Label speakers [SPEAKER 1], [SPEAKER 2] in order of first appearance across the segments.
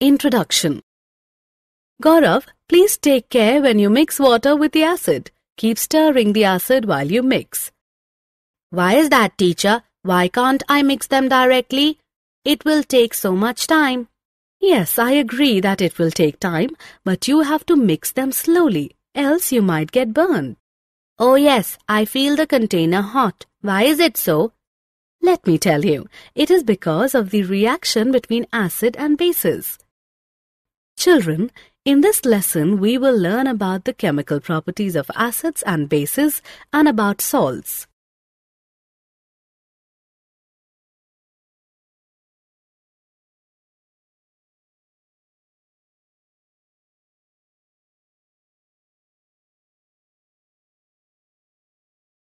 [SPEAKER 1] Introduction. Gaurav, please take care when you mix water with the acid. Keep stirring the acid while you mix.
[SPEAKER 2] Why is that, teacher? Why can't I mix them directly? It will take so much time.
[SPEAKER 1] Yes, I agree that it will take time, but you have to mix them slowly, else you might get burned.
[SPEAKER 2] Oh yes, I feel the container hot. Why is it so?
[SPEAKER 1] Let me tell you, it is because of the reaction between acid and bases. Children, in this lesson we will learn about the chemical properties of acids and bases and about salts.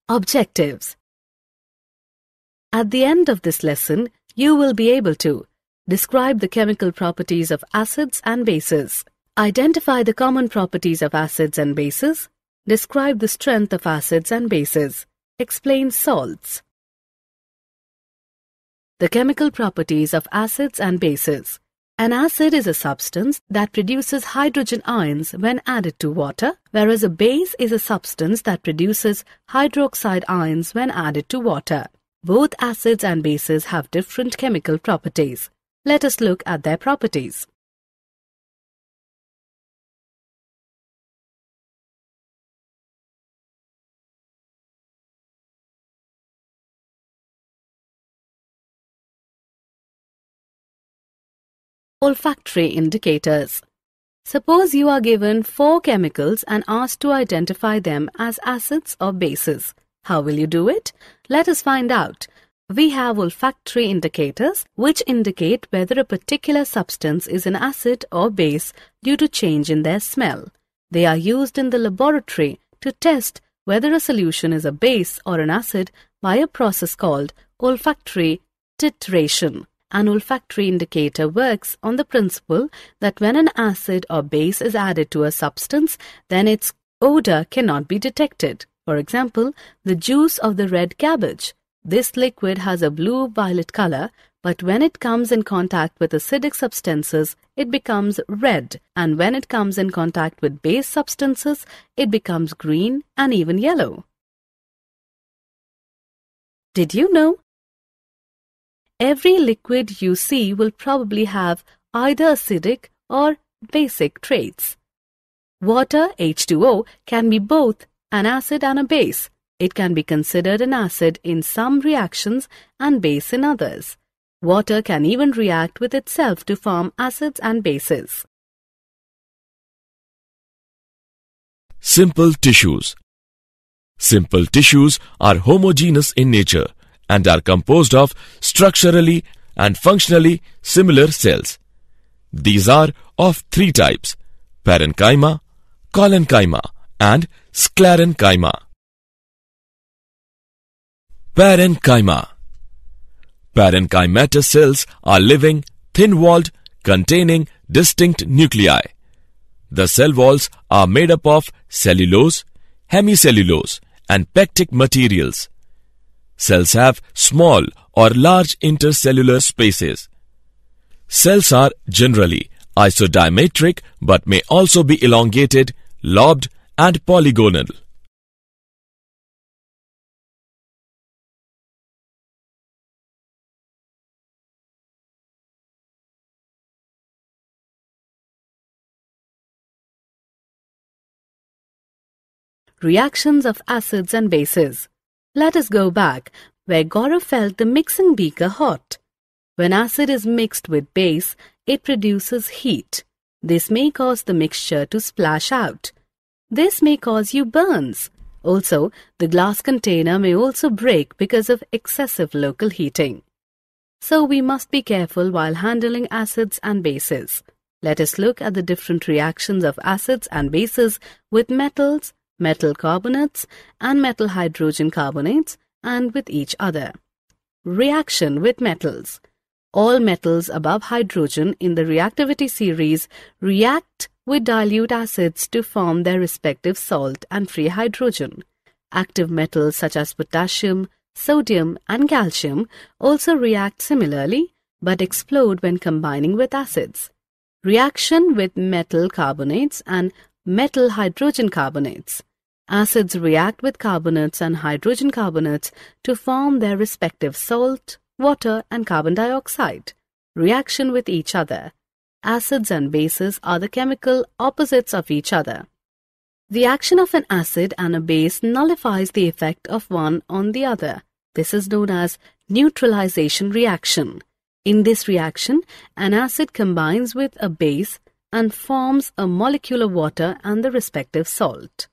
[SPEAKER 1] Objectives. At the end of this lesson, you will be able to describe the chemical properties of acids and bases, identify the common properties of acids and bases, describe the strength of acids and bases, explain salts. The chemical properties of acids and bases. An acid is a substance that produces hydrogen ions when added to water, whereas a base is a substance that produces hydroxide ions when added to water. Both acids and bases have different chemical properties. Let us look at their properties. Olfactory indicators. Suppose you are given 4 chemicals and asked to identify them as acids or bases. How will you do it? Let us find out. We have olfactory indicators which indicate whether a particular substance is an acid or base due to change in their smell. They are used in the laboratory to test whether a solution is a base or an acid by a process called olfactory titration. An olfactory indicator works on the principle that when an acid or base is added to a substance, then its odor cannot be detected. For example, the juice of the red cabbage. This liquid has a blue-violet color, but when it comes in contact with acidic substances, it becomes red, and when it comes in contact with base substances, it becomes green and even yellow. Did you know? Every liquid you see will probably have either acidic or basic traits. Water, H2O, can be both an acid and a base. It can be considered an acid in some reactions and base in others. Water can even react with itself to form acids and bases.
[SPEAKER 3] Simple tissues. Simple tissues are homogeneous in nature and are composed of structurally and functionally similar cells. These are of 3 types: parenchyma, collenchyma, and sclerenchyma. Parenchyma. Parenchymatous cells are living, thin-walled, containing distinct nuclei. The cell walls are made up of cellulose, hemicellulose, and pectic materials. Cells have small or large intercellular spaces. Cells are generally isodiametric but may also be elongated, lobed, and polygonal.
[SPEAKER 1] Reactions of acids and bases. Let us go back where Gaurav felt the mixing beaker hot. When acid is mixed with base, it produces heat. This may cause the mixture to splash out. This may cause you burns. Also, the glass container may also break because of excessive local heating. So we must be careful while handling acids and bases. Let us look at the different reactions of acids and bases with metals, metal carbonates, and metal hydrogen carbonates, and with each other. Reaction with metals. All metals above hydrogen in the reactivity series react with dilute acids to form their respective salt and free hydrogen. Active metals such as potassium, sodium, and calcium also react similarly but explode when combining with acids. Reaction with metal carbonates and metal hydrogen carbonates. Acids react with carbonates and hydrogen carbonates to form their respective salt, water, and carbon dioxide. Reaction with each other. Acids and bases are the chemical opposites of each other. The action of an acid and a base nullifies the effect of one on the other. This is known as neutralization reaction. In this reaction, an acid combines with a base and forms a molecule of water and the respective salt.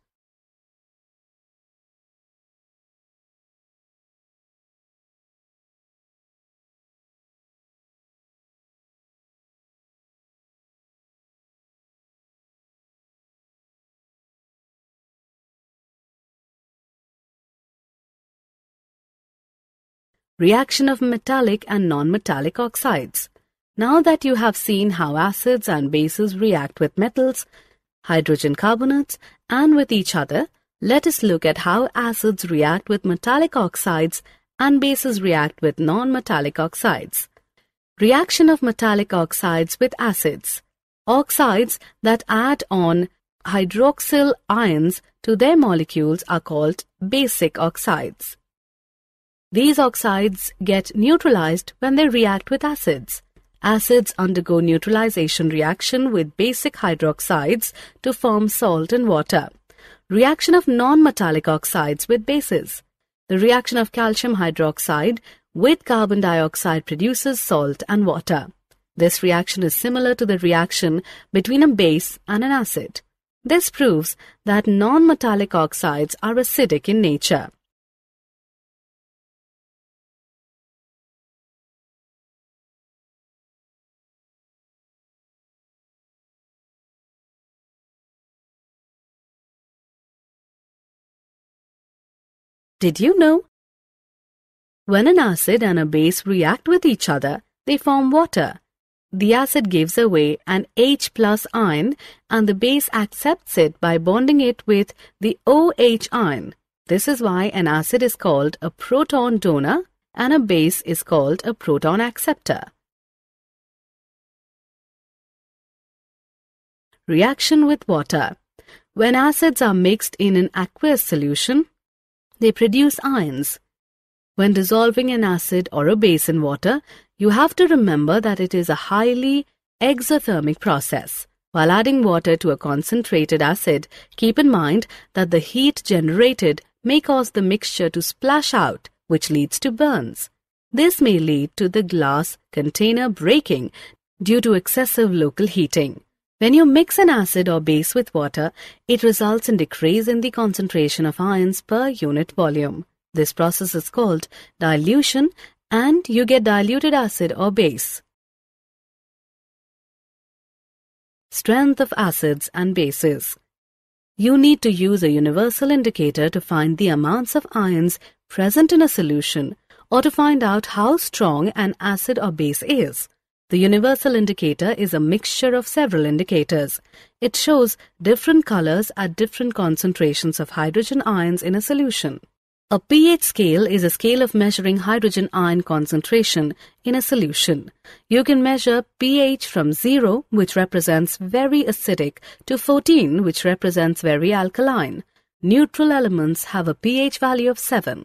[SPEAKER 1] Reaction of metallic and non-metallic oxides. Now that you have seen how acids and bases react with metals, hydrogen carbonates, and with each other, let us look at how acids react with metallic oxides and bases react with non-metallic oxides. Reaction of metallic oxides with acids. Oxides that add on hydroxyl ions to their molecules are called basic oxides. These oxides get neutralized when they react with acids. Acids undergo neutralization reaction with basic hydroxides to form salt and water. Reaction of non-metallic oxides with bases. The reaction of calcium hydroxide with carbon dioxide produces salt and water. This reaction is similar to the reaction between a base and an acid. This proves that non-metallic oxides are acidic in nature. Did you know? When an acid and a base react with each other, they form water. The acid gives away an H+ ion and the base accepts it by bonding it with the OH ion. This is why an acid is called a proton donor and a base is called a proton acceptor. Reaction with water. When acids are mixed in an aqueous solution, they produce ions. When dissolving an acid or a base in water, you have to remember that it is a highly exothermic process. While adding water to a concentrated acid, keep in mind that the heat generated may cause the mixture to splash out, which leads to burns. This may lead to the glass container breaking due to excessive local heating. When you mix an acid or base with water, it results in decrease in the concentration of ions per unit volume. This process is called dilution and you get diluted acid or base. Strength of acids and bases. You need to use a universal indicator to find the amounts of ions present in a solution or to find out how strong an acid or base is. The universal indicator is a mixture of several indicators. It shows different colors at different concentrations of hydrogen ions in a solution. A pH scale is a scale of measuring hydrogen ion concentration in a solution. You can measure pH from 0, which represents very acidic, to 14, which represents very alkaline. Neutral elements have a pH value of 7.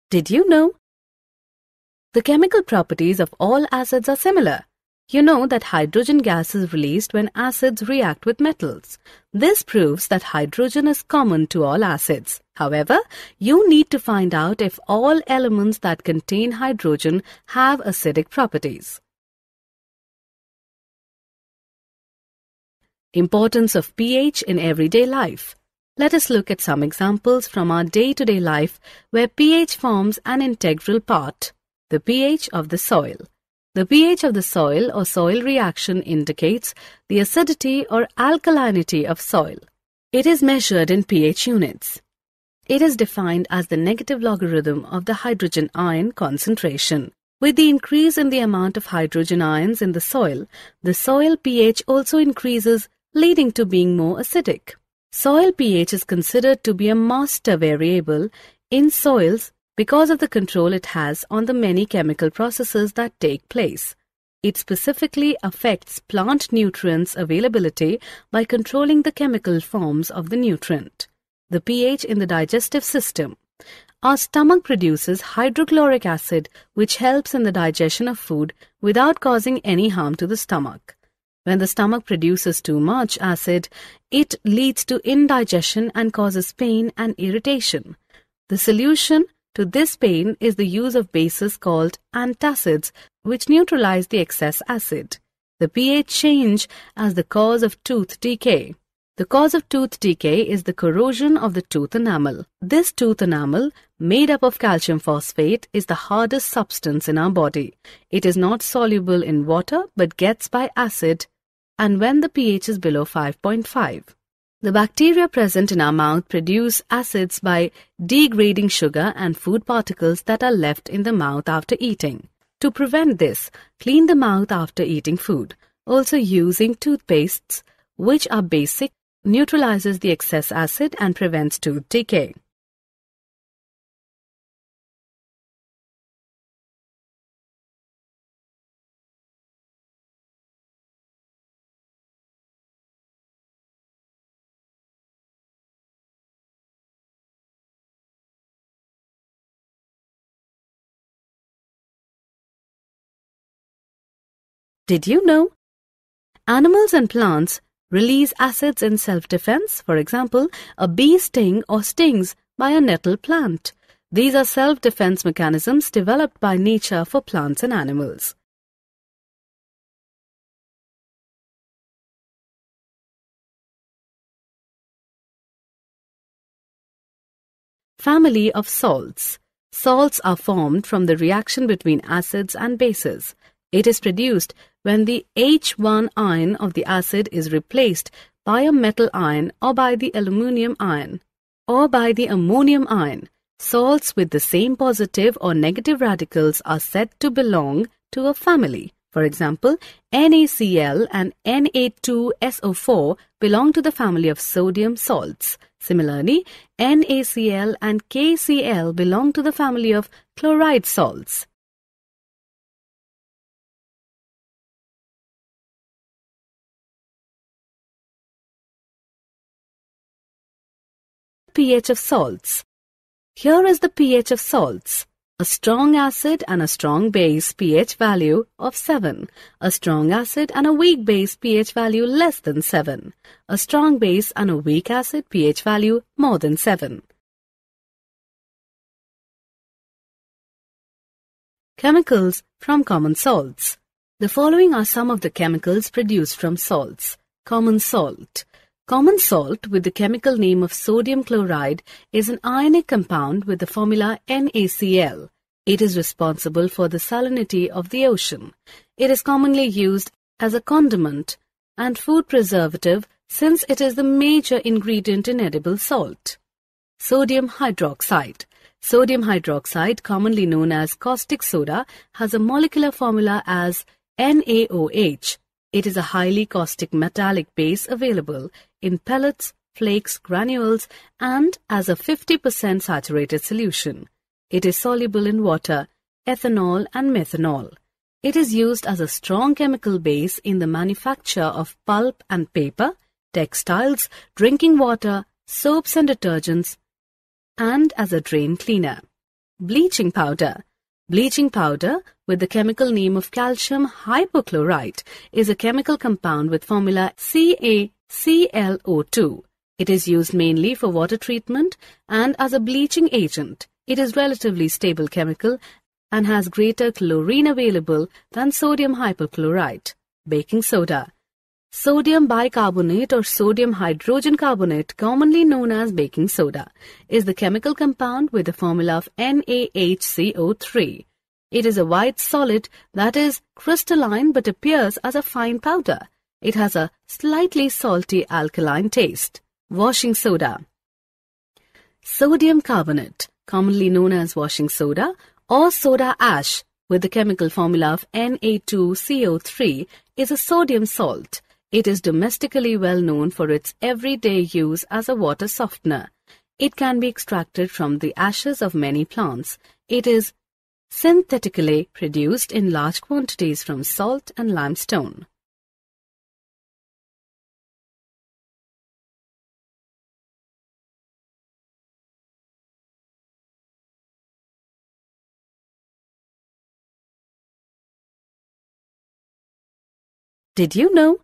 [SPEAKER 1] Did you know? The chemical properties of all acids are similar. You know that hydrogen gas is released when acids react with metals. This proves that hydrogen is common to all acids. However, you need to find out if all elements that contain hydrogen have acidic properties. Importance of pH in everyday life. Let us look at some examples from our day-to-day life where pH forms an integral part. The pH of the soil. The pH of the soil or soil reaction indicates the acidity or alkalinity of soil. It is measured in pH units. It is defined as the negative logarithm of the hydrogen ion concentration. With the increase in the amount of hydrogen ions in the soil pH also increases, leading to being more acidic. Soil pH is considered to be a master variable in soils because of the control it has on the many chemical processes that take place. It specifically affects plant nutrients availability by controlling the chemical forms of the nutrient. The pH in the digestive system. Our stomach produces hydrochloric acid, which helps in the digestion of food without causing any harm to the stomach. When the stomach produces too much acid, it leads to indigestion and causes pain and irritation. The solution to this pain is the use of bases called antacids, which neutralize the excess acid. The pH change as the cause of tooth decay. The cause of tooth decay is the corrosion of the tooth enamel. This tooth enamel, made up of calcium phosphate, is the hardest substance in our body. It is not soluble in water but gets by acid, and when the pH is below 5.5. The bacteria present in our mouth produce acids by degrading sugar and food particles that are left in the mouth after eating. To prevent this, clean the mouth after eating food. Also, using toothpastes, which are basic, neutralizes the excess acid and prevents tooth decay. Did you know? Animals and plants release acids in self-defense. For example, a bee stings by a nettle plant. These are self-defense mechanisms developed by nature for plants and animals. Family of salts. Salts are formed from the reaction between acids and bases. It is produced when the H1 ion of the acid is replaced by a metal ion or by the ammonium ion. Salts with the same positive or negative radicals are said to belong to a family. For example, NaCl and Na2SO4 belong to the family of sodium salts. Similarly, NaCl and KCl belong to the family of chloride salts. pH of salts. Here is the pH of salts. A strong acid and a strong base pH value of 7. A strong acid and a weak base pH value less than 7. A strong base and a weak acid pH value more than 7. Chemicals from common salts. The following are some of the chemicals produced from salts. Common salt. Common salt with the chemical name of sodium chloride is an ionic compound with the formula NaCl. It is responsible for the salinity of the ocean. It is commonly used as a condiment and food preservative since it is the major ingredient in edible salt. Sodium hydroxide. Sodium hydroxide, commonly known as caustic soda, has a molecular formula as NaOH. It is a highly caustic metallic base available in pellets, flakes, granules, and as a 50% saturated solution. It is soluble in water, ethanol, and methanol. It is used as a strong chemical base in the manufacture of pulp and paper, textiles, drinking water, soaps and detergents, and as a drain cleaner. Bleaching powder. Bleaching powder, with the chemical name of calcium hypochlorite, is a chemical compound with formula CaClO2. It is used mainly for water treatment and as a bleaching agent. It is relatively stable chemical and has greater chlorine available than sodium hypochlorite. Baking soda. Sodium bicarbonate or sodium hydrogen carbonate, commonly known as baking soda, is the chemical compound with the formula of NaHCO3. It is a white solid that is crystalline but appears as a fine powder. It has a slightly salty alkaline taste. Washing soda. Sodium carbonate, commonly known as washing soda, or soda ash with the chemical formula of Na2CO3, is a sodium salt. It is domestically well known for its everyday use as a water softener. It can be extracted from the ashes of many plants. It is synthetically produced in large quantities from salt and limestone. Did you know?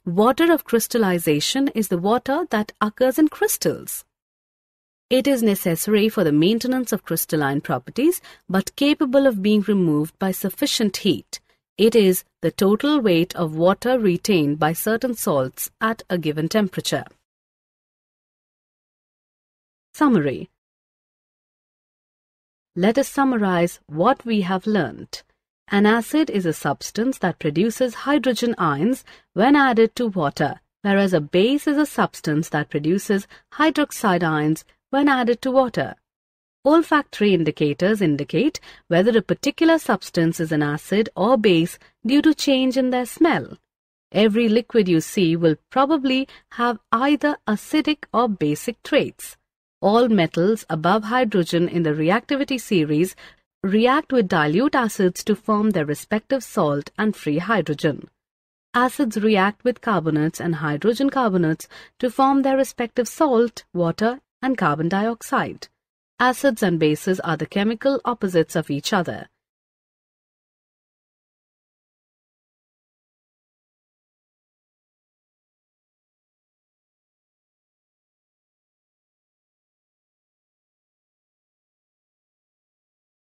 [SPEAKER 1] Water of crystallization is the water that occurs in crystals. It is necessary for the maintenance of crystalline properties but capable of being removed by sufficient heat. It is the total weight of water retained by certain salts at a given temperature. Summary. Let us summarize what we have learnt. An acid is a substance that produces hydrogen ions when added to water, whereas a base is a substance that produces hydroxide ions when added to water. Olfactory indicators indicate whether a particular substance is an acid or base due to change in their smell. Every liquid you see will probably have either acidic or basic traits. All metals above hydrogen in the reactivity series react with dilute acids to form their respective salt and free hydrogen. Acids react with carbonates and hydrogen carbonates to form their respective salt, water, and carbon dioxide. Acids and bases are the chemical opposites of each other.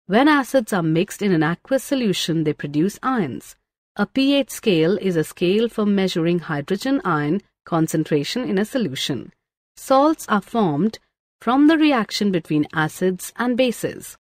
[SPEAKER 1] When acids are mixed in an aqueous solution, they produce ions. A pH scale is a scale for measuring hydrogen ion concentration in a solution. Salts are formed from the reaction between acids and bases.